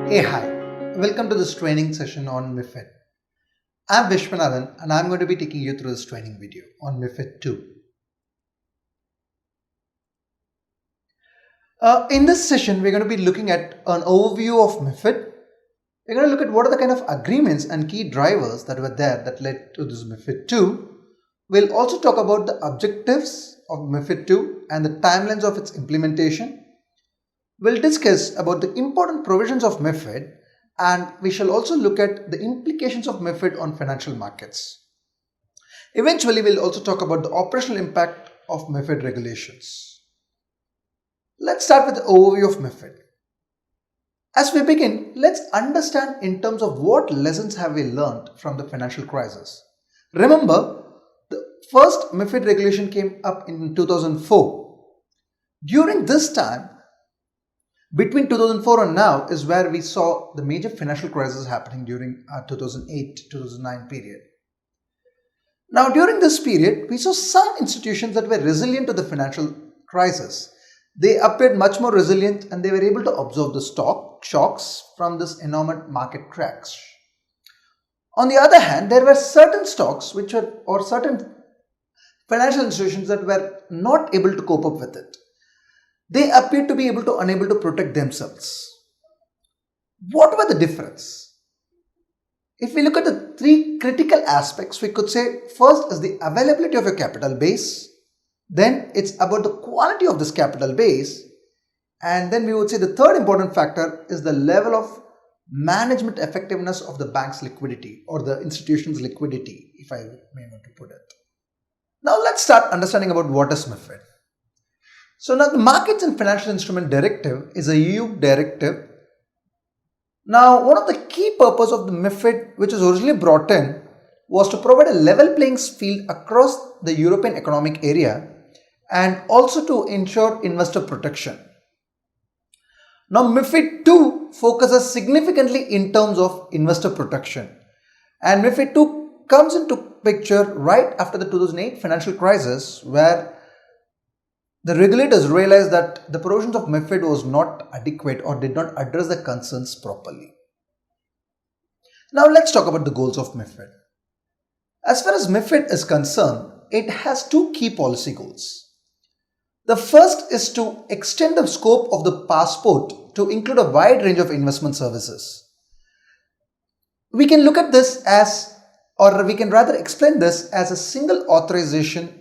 Hey, hi. Welcome to this training session on MiFID. I'm Vishwanathan and I'm going to be taking you through this training video on MiFID 2. In this session, we're going to be looking at an overview of MiFID. We're going to look at what are the kind of agreements and key drivers that were there that led to this MiFID 2. We'll also talk about the objectives of MiFID 2 and the timelines of its implementation. We'll discuss about the important provisions of MiFID, and we shall also look at the implications of MiFID on financial markets. Eventually, we'll also talk about the operational impact of MiFID regulations. Let's start with the overview of MiFID. As we begin, let's understand in terms of what lessons have we learned from the financial crisis. Remember, the first MiFID regulation came up in 2004. During this time, between 2004 and now is where we saw the major financial crisis happening during 2008-2009 period. Now, during this period, we saw some institutions that were resilient to the financial crisis. They appeared much more resilient and they were able to absorb the stock shocks from this enormous market crash. On the other hand, there were certain stocks or certain financial institutions that were not able to cope up with it. They appeared to be unable to protect themselves. What were the difference? If we look at the three critical aspects, we could say first is the availability of your capital base, then it's about the quality of this capital base, and then we would say the third important factor is the level of management effectiveness of the bank's liquidity or the institution's liquidity, if I may want to put it. Now let's start understanding about what is MiFID. So now the Markets and Financial Instrument Directive is a EU directive. Now one of the key purposes of the MiFID, which was originally brought in, was to provide a level playing field across the European Economic Area and also to ensure investor protection. Now MiFID 2 focuses significantly in terms of investor protection, and MiFID 2 comes into picture right after the 2008 financial crisis, where the regulators realized that the provisions of MiFID was not adequate or did not address the concerns properly. Now let's talk about the goals of MiFID. As far as MiFID is concerned, it has two key policy goals. The first is to extend the scope of the passport to include a wide range of investment services. We can look at this as, or we can rather explain this as a single authorization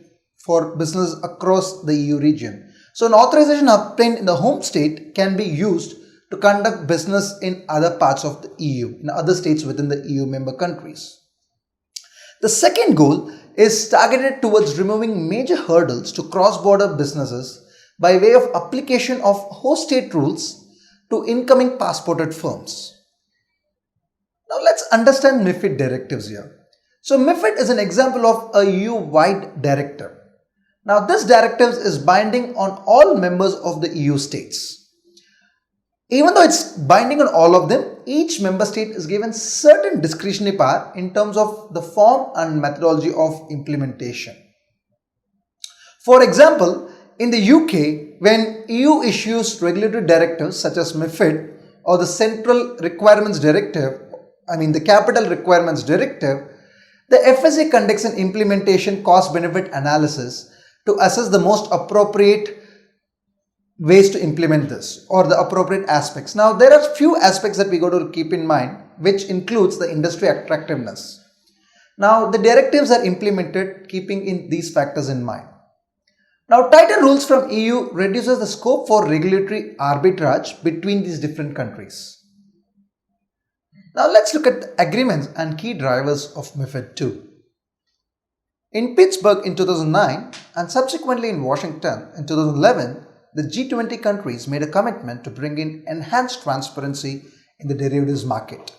for business across the EU region. So an authorization obtained in the home state can be used to conduct business in other parts of the EU, in other states within the EU member countries. The second goal is targeted towards removing major hurdles to cross-border businesses by way of application of host state rules to incoming passported firms. Now let's understand MiFID directives here. So MiFID is an example of a EU-wide directive. Now this directive is binding on all members of the EU states. Even though it's binding on all of them, each member state is given certain discretionary power in terms of the form and methodology of implementation. For example, in the UK, when EU issues regulatory directives such as MiFID or the the Capital Requirements Directive, the FSA conducts an implementation cost-benefit analysis to assess the most appropriate ways to implement this or the appropriate aspects. Now there are few aspects that we got to keep in mind, which includes the industry attractiveness. Now the directives are implemented keeping in these factors in mind. Now tighter rules from EU reduces the scope for regulatory arbitrage between these different countries. Now let's look at the agreements and key drivers of MiFID 2. In Pittsburgh in 2009 and subsequently in Washington in 2011, the G20 countries made a commitment to bring in enhanced transparency in the derivatives market.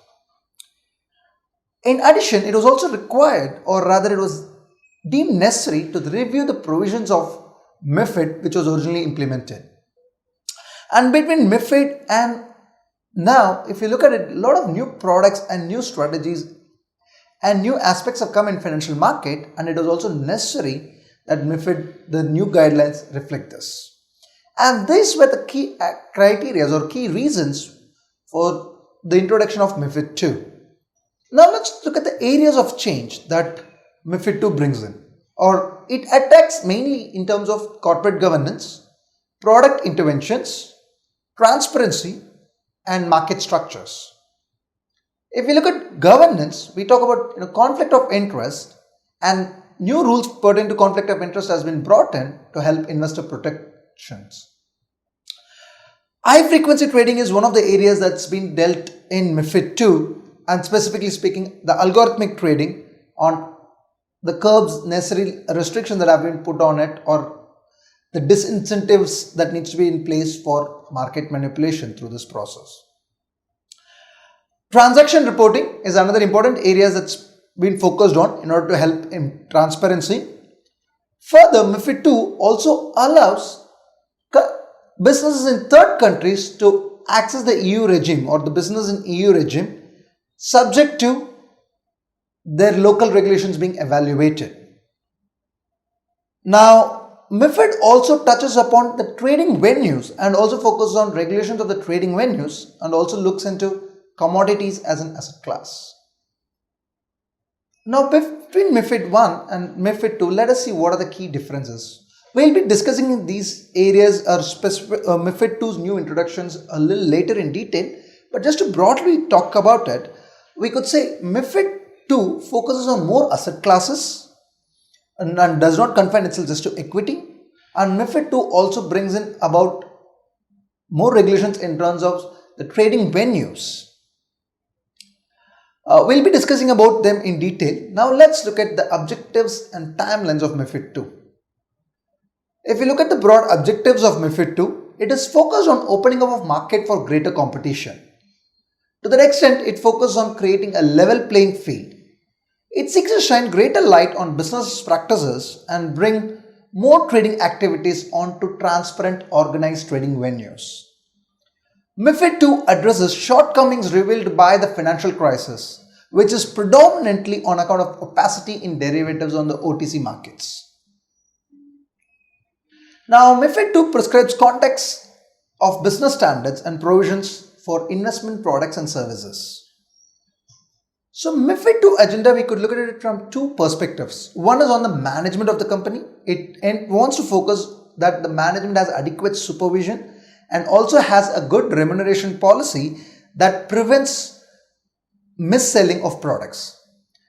In addition, it was also required, or rather it was deemed necessary, to review the provisions of MiFID which was originally implemented. And between MiFID and now, if you look at it, a lot of new products and new strategies and new aspects have come in financial market, and it was also necessary that MiFID, the new guidelines, reflect this. And these were the key criteria or key reasons for the introduction of MiFID 2. Now let's look at the areas of change that MiFID 2 brings in, or it attacks mainly in terms of corporate governance, product interventions, transparency, and market structures. If we look at governance, we talk about conflict of interest, and new rules pertaining to conflict of interest has been brought in to help investor protections. High frequency trading is one of the areas that's been dealt in MiFID 2, and specifically speaking, the algorithmic trading on the curbs, necessary restrictions that have been put on it, or the disincentives that needs to be in place for market manipulation through this process. Transaction reporting is another important area that's been focused on in order to help in transparency. Further, MiFID 2 also allows businesses in third countries to access the EU regime, or the business in EU regime, subject to their local regulations being evaluated. Now, MiFID also touches upon the trading venues and also focuses on regulations of the trading venues, and also looks into commodities as an asset class. Now, between MiFID 1 and MiFID 2, let us see what are the key differences. We'll be discussing these areas or specific MiFID 2's new introductions a little later in detail, but just to broadly talk about it, we could say MiFID 2 focuses on more asset classes and does not confine itself just to equity, and MiFID 2 also brings in about more regulations in terms of the trading venues. We'll be discussing about them in detail. Now let's look at the objectives and timelines of MiFID 2. If we look at the broad objectives of MiFID 2, it is focused on opening up of market for greater competition. To that extent, it focuses on creating a level playing field. It seeks to shine greater light on business practices and bring more trading activities onto transparent, organized trading venues. MiFID 2 addresses shortcomings revealed by the financial crisis, which is predominantly on account of opacity in derivatives on the OTC markets. Now, MiFID 2 prescribes context of business standards and provisions for investment products and services. So, MiFID 2 agenda, we could look at it from two perspectives. One is on the management of the company. It wants to focus that the management has adequate supervision and also has a good remuneration policy that prevents mis-selling of products.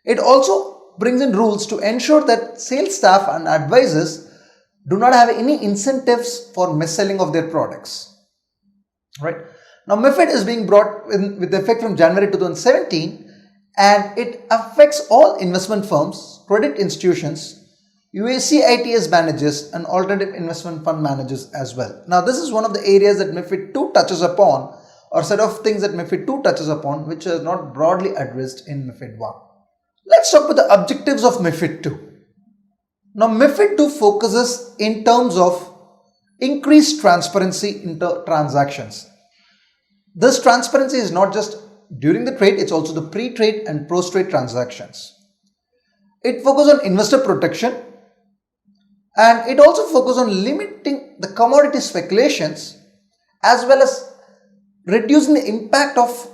It also brings in rules to ensure that sales staff and advisors do not have any incentives for mis-selling of their products. Right? Now, MiFID is being brought in with effect from January 2017, and it affects all investment firms, credit institutions, UACITS managers, and alternative investment fund managers as well. Now, this is one of the areas that MiFID 2 touches upon, or set of things that MiFID 2 touches upon, which are not broadly addressed in MiFID 1. Let's talk about the objectives of MiFID 2. Now, MiFID 2 focuses in terms of increased transparency into transactions. This transparency is not just during the trade, it's also the pre-trade and post-trade transactions. It focuses on investor protection, and it also focuses on limiting the commodity speculations as well as reducing the impact of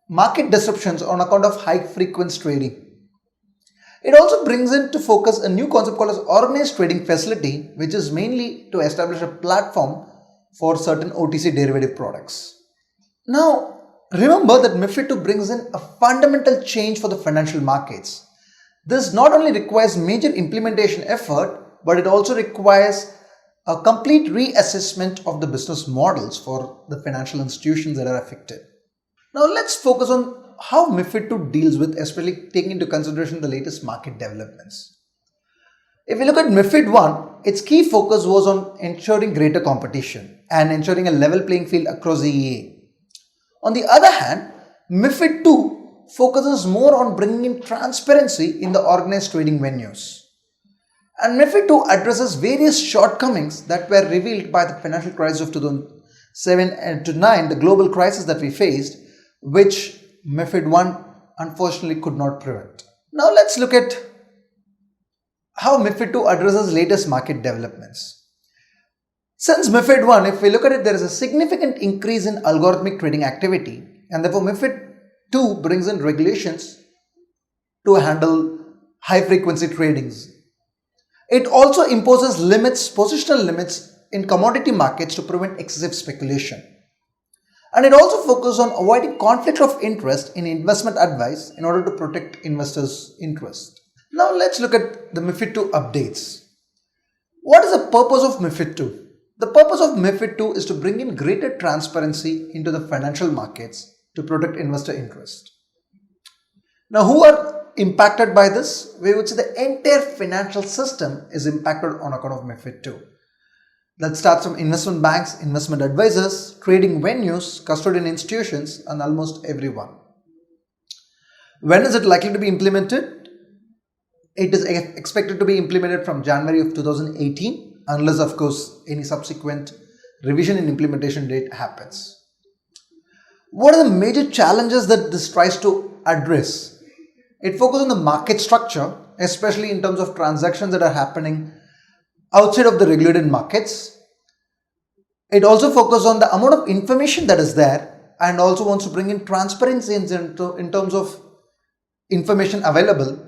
market disruptions on account of high frequency trading. It also brings into focus a new concept called as organized trading facility, which is mainly to establish a platform for certain OTC derivative products. Now, remember that MiFID 2 brings in a fundamental change for the financial markets. This not only requires major implementation effort, but it also requires a complete reassessment of the business models for the financial institutions that are affected. Now let's focus on how MiFID 2 deals with, especially taking into consideration the latest market developments. If we look at MiFID 1, its key focus was on ensuring greater competition and ensuring a level playing field across the EA. On the other hand, MiFID 2 focuses more on bringing in transparency in the organized trading venues. And MiFID 2 addresses various shortcomings that were revealed by the financial crisis of 2007 and 2009, the global crisis that we faced, which MiFID 1 unfortunately could not prevent. Now let's look at how MiFID 2 addresses latest market developments. Since MiFID 1, if we look at it, there is a significant increase in algorithmic trading activity, and therefore MiFID 2 brings in regulations to handle high frequency tradings. It also imposes positional limits in commodity markets to prevent excessive speculation. And it also focuses on avoiding conflict of interest in investment advice in order to protect investors' interest. Now let's look at the MiFID II updates. What is the purpose of MiFID II? The purpose of MiFID II is to bring in greater transparency into the financial markets to protect investor interest. Now, who are impacted by this? We would say the entire financial system is impacted on account of MiFID II. That starts from investment banks, investment advisors, trading venues, custodian institutions, and almost everyone. When is it likely to be implemented? It is expected to be implemented from January of 2018, unless of course any subsequent revision in implementation date happens. What are the major challenges that this tries to address? It focuses on the market structure, especially in terms of transactions that are happening outside of the regulated markets. It also focuses on the amount of information that is there and also wants to bring in transparency in terms of information available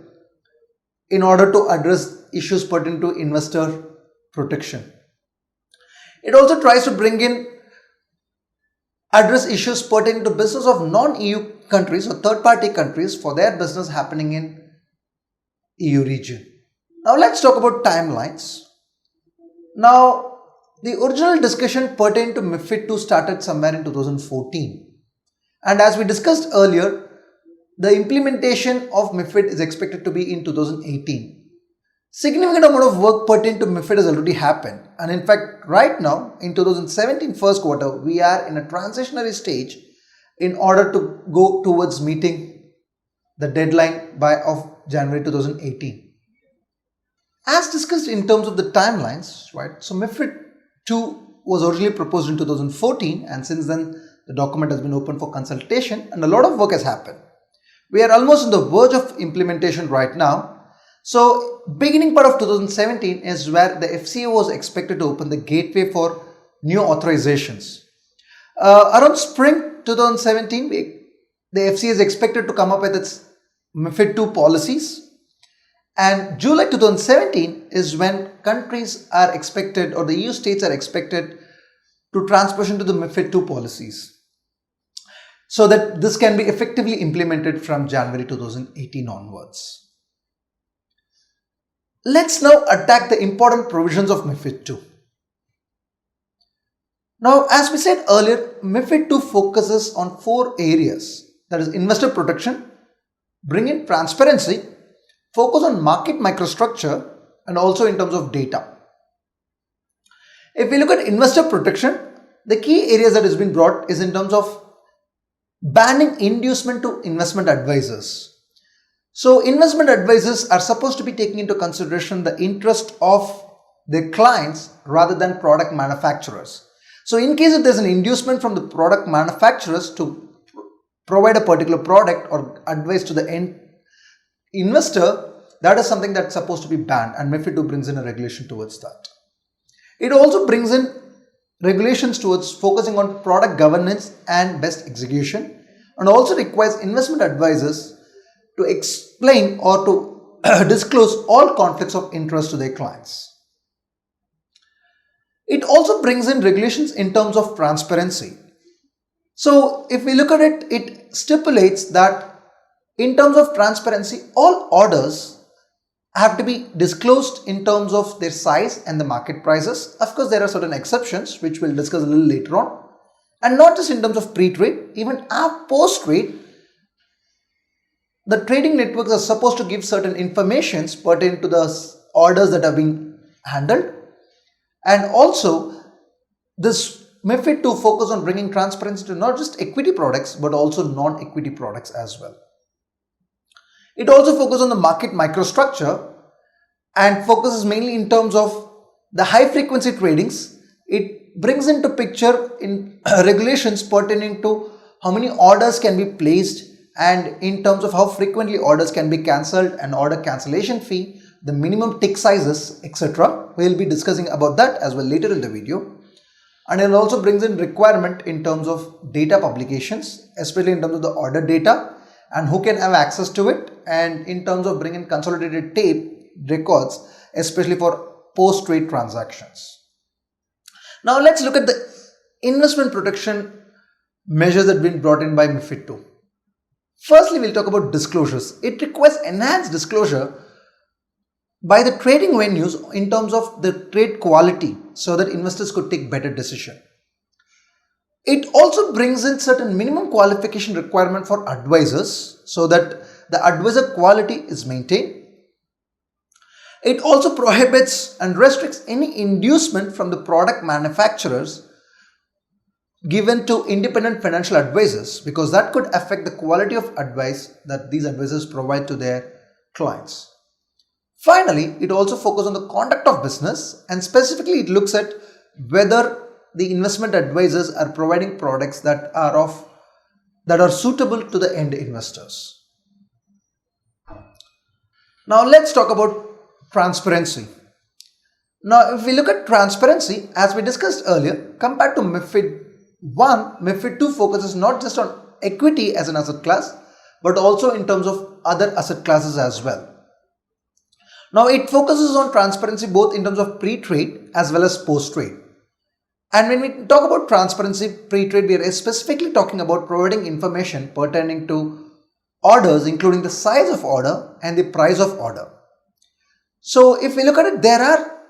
in order to address issues pertaining to investor protection. It also tries to address issues pertaining to business of non-EU countries or third-party countries for their business happening in EU region. Now let's talk about timelines. Now, the original discussion pertaining to MiFID II started somewhere in 2014. And as we discussed earlier, the implementation of MiFID is expected to be in 2018. Significant amount of work pertaining to MiFID has already happened. And in fact, right now, in 2017 first quarter, we are in a transitionary stage in order to go towards meeting the deadline of January 2018. As discussed in terms of the timelines, right? So MiFID II was originally proposed in 2014, and since then the document has been open for consultation and a lot of work has happened. We are almost on the verge of implementation right now. So beginning part of 2017 is where the FCA was expected to open the gateway for new authorizations. Around spring 2017, the FCA is expected to come up with its MiFID II policies. And July 2017 is when countries are expected, or the EU states are expected to transition to the MiFID II policies, so that this can be effectively implemented from January 2018 onwards. Let's now attack the important provisions of MiFID II. Now, as we said earlier, MiFID II focuses on 4 areas, that is investor protection, bring in transparency, focus on market microstructure, and also in terms of data. If we look at investor protection, the key areas that has been brought is in terms of banning inducement to investment advisors. So investment advisors are supposed to be taking into consideration the interest of their clients rather than product manufacturers. So in case if there's an inducement from the product manufacturers to provide a particular product or advice to the end investor, that is something that's supposed to be banned, and MiFID II brings in a regulation towards that. It also brings in regulations towards focusing on product governance and best execution, and also requires investment advisors to explain or to disclose all conflicts of interest to their clients. It also brings in regulations in terms of transparency. So if we look at it, it stipulates that in terms of transparency, all orders have to be disclosed in terms of their size and the market prices. Of course, there are certain exceptions which we'll discuss a little later on. And not just in terms of pre-trade, even post-trade, the trading networks are supposed to give certain informations pertaining to the orders that are being handled. And also, this MiFID II focus on bringing transparency to not just equity products, but also non-equity products as well. It also focuses on the market microstructure and focuses mainly in terms of the high frequency tradings. It brings into picture in regulations pertaining to how many orders can be placed and in terms of how frequently orders can be cancelled and order cancellation fee, the minimum tick sizes, etc. We will be discussing about that as well later in the video. And it also brings in requirement in terms of data publications, especially in terms of the order data and who can have access to it, and in terms of bringing consolidated tape records, especially for post-trade transactions. Now let's look at the investment protection measures that have been brought in by MiFID II. Firstly, we'll talk about disclosures. It requires enhanced disclosure by the trading venues in terms of the trade quality so that investors could take better decision. It also brings in certain minimum qualification requirement for advisors so that the advisor quality is maintained. It also prohibits and restricts any inducement from the product manufacturers given to independent financial advisors, because that could affect the quality of advice that these advisors provide to their clients. Finally, it also focuses on the conduct of business, and specifically it looks at whether the investment advisors are providing products that are suitable to the end investors. Now let's talk about transparency. Now if we look at transparency, as we discussed earlier, compared to MiFID 1, MiFID 2 focuses not just on equity as an asset class, but also in terms of other asset classes as well. Now it focuses on transparency both in terms of pre-trade as well as post-trade. And when we talk about transparency pre-trade, we are specifically talking about providing information pertaining to orders, including the size of order and the price of order. So if we look at it, there are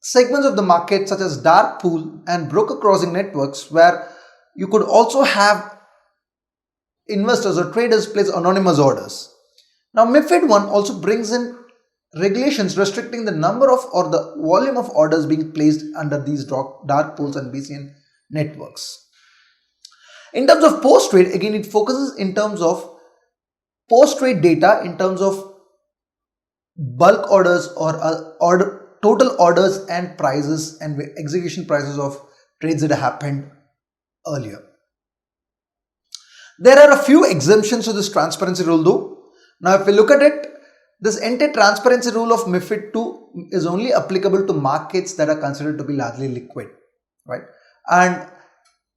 segments of the market such as dark pool and broker crossing networks where you could also have investors or traders place anonymous orders. Now MiFID 1 also brings in regulations restricting the number of or the volume of orders being placed under these dark pools and BCN networks. In terms of post-trade, again it focuses in terms of post-trade data in terms of bulk orders or total orders and prices and execution prices of trades that happened earlier. There are a few exemptions to this transparency rule though. Now if we look at it, this entire transparency rule of MiFID 2 is only applicable to markets that are considered to be largely liquid, right? And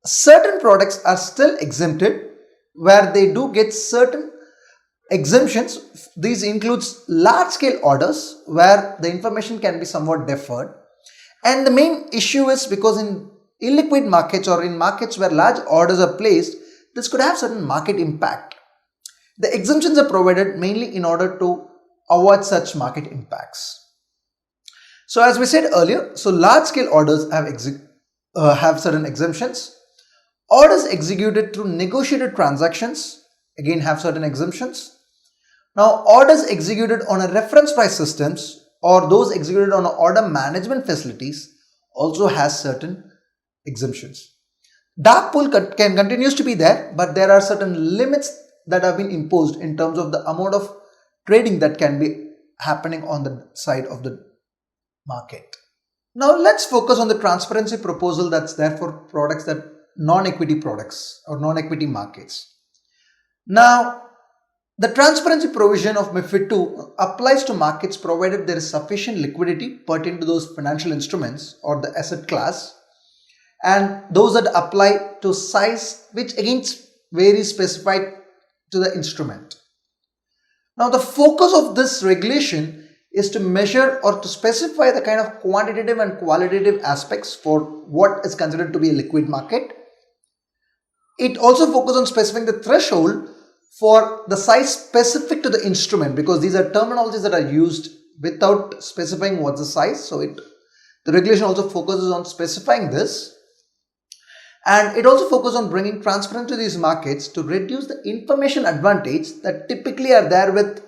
certain products are still exempted where they do get certain exemptions. These includes large scale orders where the information can be somewhat deferred. And the main issue is because in illiquid markets or in markets where large orders are placed, this could have certain market impact. The exemptions are provided mainly in order to avoid such market impacts. So as we said earlier, so large scale orders have certain exemptions. Orders executed through negotiated transactions again have certain exemptions. Now orders executed on a reference price systems or those executed on order management facilities also has certain exemptions. Dark pool can continues to be there, but there are certain limits that have been imposed in terms of the amount of trading that can be happening on the side of the market. Now let's focus on the transparency proposal that's there for products that non-equity products or non-equity markets. Now the transparency provision of MiFID 2 applies to markets provided there is sufficient liquidity pertaining to those financial instruments or the asset class, and those that apply to size which again varies specified to the instrument. Now the focus of this regulation is to measure or to specify the kind of quantitative and qualitative aspects for what is considered to be a liquid market. It also focuses on specifying the threshold for the size specific to the instrument, because these are terminologies that are used without specifying what's the size. So the regulation also focuses on specifying this. And it also focuses on bringing transparency to these markets to reduce the information advantage that typically are there with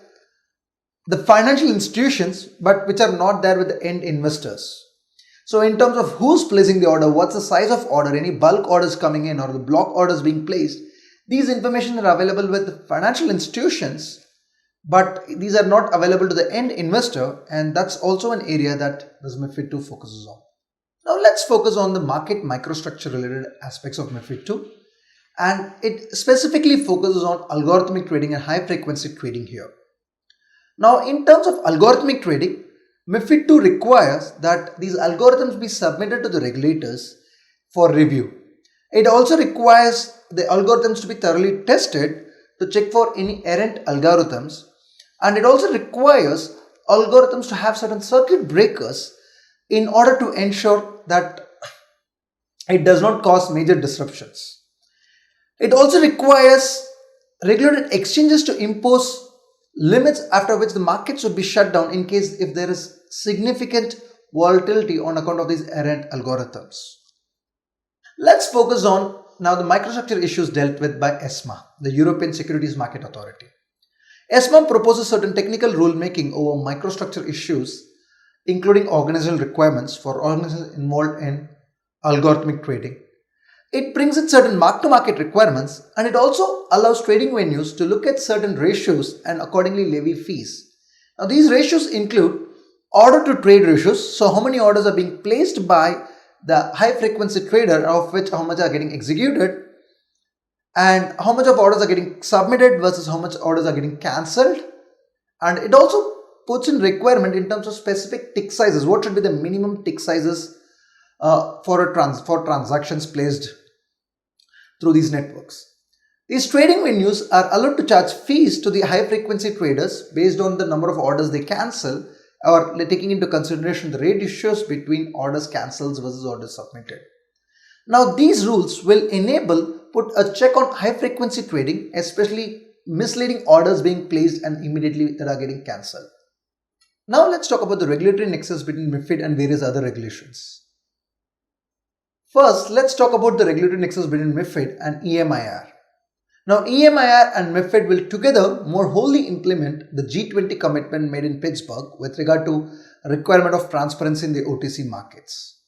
the financial institutions, but which are not there with the end investors. So in terms of who's placing the order, what's the size of order, any bulk orders coming in or the block orders being placed, these information are available with the financial institutions, but these are not available to the end investor, and that's also an area that this MiFID 2 focuses on. Now let's focus on the market microstructure related aspects of MiFID 2, and it specifically focuses on algorithmic trading and high frequency trading here. Now in terms of algorithmic trading, MiFID 2 requires that these algorithms be submitted to the regulators for review. It also requires the algorithms to be thoroughly tested to check for any errant algorithms, and it also requires algorithms to have certain circuit breakers in order to ensure that it does not cause major disruptions. It also requires regulated exchanges to impose limits after which the markets would be shut down in case if there is significant volatility on account of these errant algorithms. Let's focus on now the microstructure issues dealt with by ESMA, the European Securities Market Authority. ESMA proposes certain technical rulemaking over microstructure issues, including organizational requirements for organizations involved in algorithmic trading. It brings in certain mark-to-market requirements, and it also allows trading venues to look at certain ratios and accordingly levy fees. Now, these ratios include order to trade ratios, so how many orders are being placed by the high frequency trader, of which how much are getting executed, and how much of orders are getting submitted versus how much orders are getting cancelled. And it also puts in requirement in terms of specific tick sizes. What should be the minimum tick sizes for transactions placed through these networks. These trading venues are allowed to charge fees to the high frequency traders based on the number of orders they cancel, or taking into consideration the ratios between orders cancelled versus orders submitted. Now these rules will put a check on high frequency trading, especially misleading orders being placed and immediately that are getting cancelled. Now let's talk about the regulatory nexus between MiFID and various other regulations. First, let's talk about the regulatory nexus between MiFID and EMIR. Now, EMIR and MiFID will together more wholly implement the G20 commitment made in Pittsburgh with regard to requirement of transparency in the OTC markets.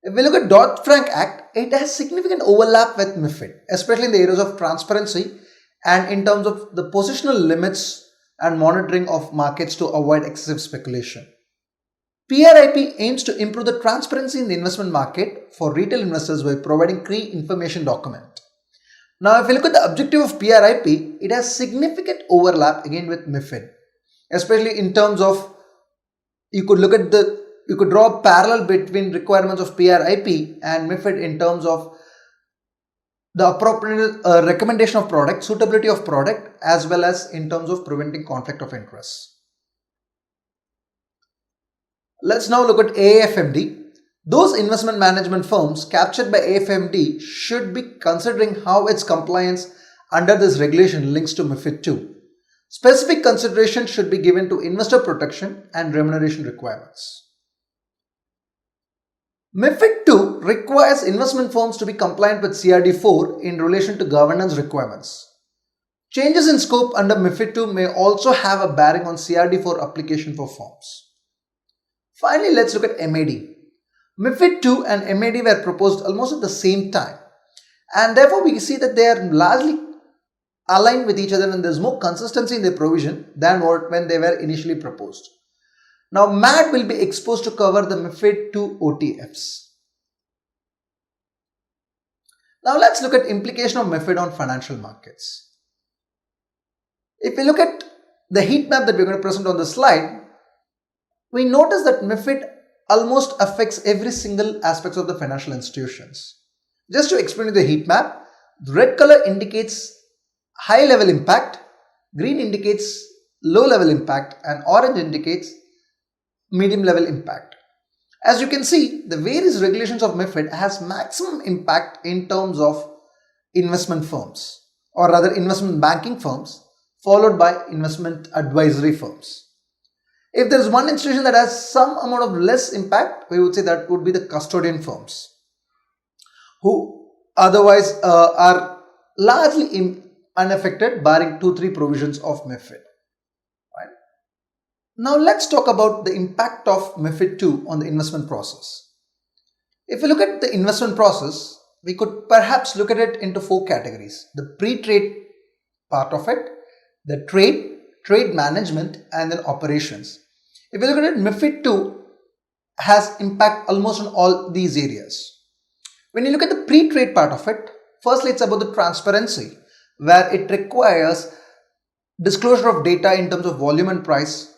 If we look at Dodd-Frank Act, it has significant overlap with MiFID, especially in the areas of transparency and in terms of the positional limits and monitoring of markets to avoid excessive speculation. PRIP aims to improve the transparency in the investment market for retail investors by providing key information document. Now, if you look at the objective of PRIP, it has significant overlap again with MiFID, especially in terms of you could draw a parallel between requirements of PRIP and MiFID in terms of the appropriate recommendation of product, suitability of product, as well as in terms of preventing conflict of interest. Let's now look at AIFMD. Those investment management firms captured by AIFMD should be considering how its compliance under this regulation links to MiFID II. Specific consideration should be given to investor protection and remuneration requirements. MiFID II requires investment firms to be compliant with CRD4 in relation to governance requirements. Changes in scope under MiFID II may also have a bearing on CRD4 application for firms. Finally, let's look at MAD. MiFID II and MAD were proposed almost at the same time, and therefore we see that they are largely aligned with each other and there is more consistency in their provision than when they were initially proposed. Now, MAD will be exposed to cover the MiFID II OTFs. Now, let's look at implication of MiFID on financial markets. If we look at the heat map that we're going to present on the slide, we notice that MiFID almost affects every single aspect of the financial institutions. Just to explain you the heat map, the red color indicates high level impact, green indicates low level impact, and orange indicates medium level impact. As you can see, the various regulations of MiFID has maximum impact in terms of investment firms, or rather investment banking firms, followed by investment advisory firms. If there is one institution that has some amount of less impact, we would say that would be the custodian firms, who otherwise are largely unaffected barring 2-3 provisions of MiFID. Right? Now let's talk about the impact of MiFID II on the investment process. If we look at the investment process, we could perhaps look at it into 4 categories: the pre-trade part of it, the trade management, and then operations. If you look at it, MiFID II has impact almost on all these areas. When you look at the pre-trade part of it, firstly it's about the transparency, where it requires disclosure of data in terms of volume and price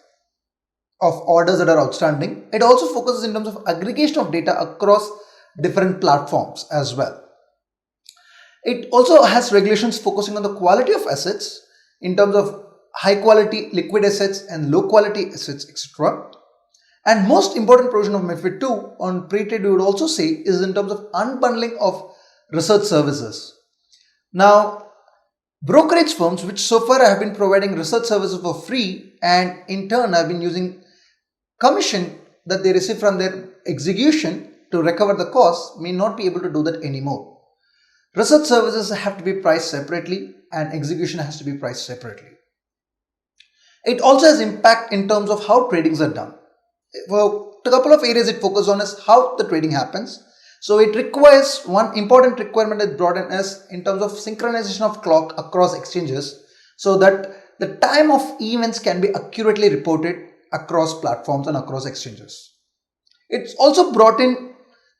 of orders that are outstanding. It also focuses in terms of aggregation of data across different platforms as well. It also has regulations focusing on the quality of assets in terms of high quality liquid assets and low quality assets, etc. And most important provision of MiFID 2 on pre-trade, we would also say, is in terms of unbundling of research services. Now, brokerage firms which so far have been providing research services for free and in turn have been using commission that they receive from their execution to recover the costs may not be able to do that anymore. Research services have to be priced separately and execution has to be priced separately. It also has impact in terms of how tradings are done. Well, a couple of areas it focuses on is how the trading happens. So it requires one important requirement that brought in is in terms of synchronization of clock across exchanges so that the time of events can be accurately reported across platforms and across exchanges. It's also brought in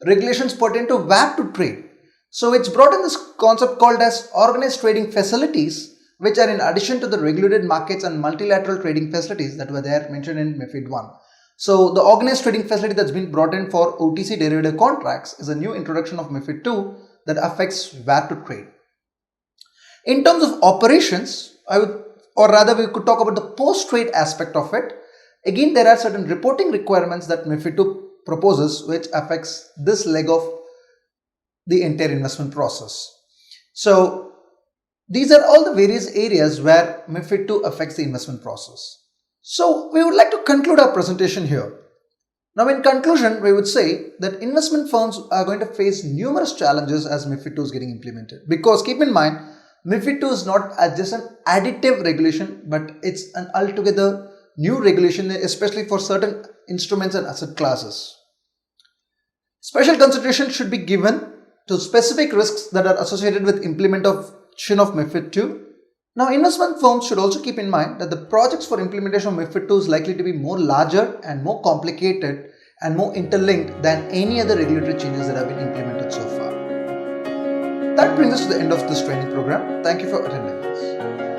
regulations pertaining to where to trade. So it's brought in this concept called as organized trading facilities, which are in addition to the regulated markets and multilateral trading facilities that were there mentioned in MiFID 1. So the organized trading facility that's been brought in for OTC derivative contracts is a new introduction of MiFID 2 that affects where to trade. In terms of operations, we could talk about the post-trade aspect of it. Again, there are certain reporting requirements that MiFID 2 proposes which affects this leg of the entire investment process. So these are all the various areas where MiFID 2 affects the investment process. So we would like to conclude our presentation here. Now in conclusion, we would say that investment firms are going to face numerous challenges as MiFID 2 is getting implemented. Because keep in mind, MiFID 2 is not just an additive regulation, but it's an altogether new regulation, especially for certain instruments and asset classes. Special consideration should be given to specific risks that are associated with implementation of MiFID 2. Now, investment firms should also keep in mind that the projects for implementation of MiFID 2 is likely to be more larger and more complicated and more interlinked than any other regulatory changes that have been implemented so far. That brings us to the end of this training program. Thank you for attending this.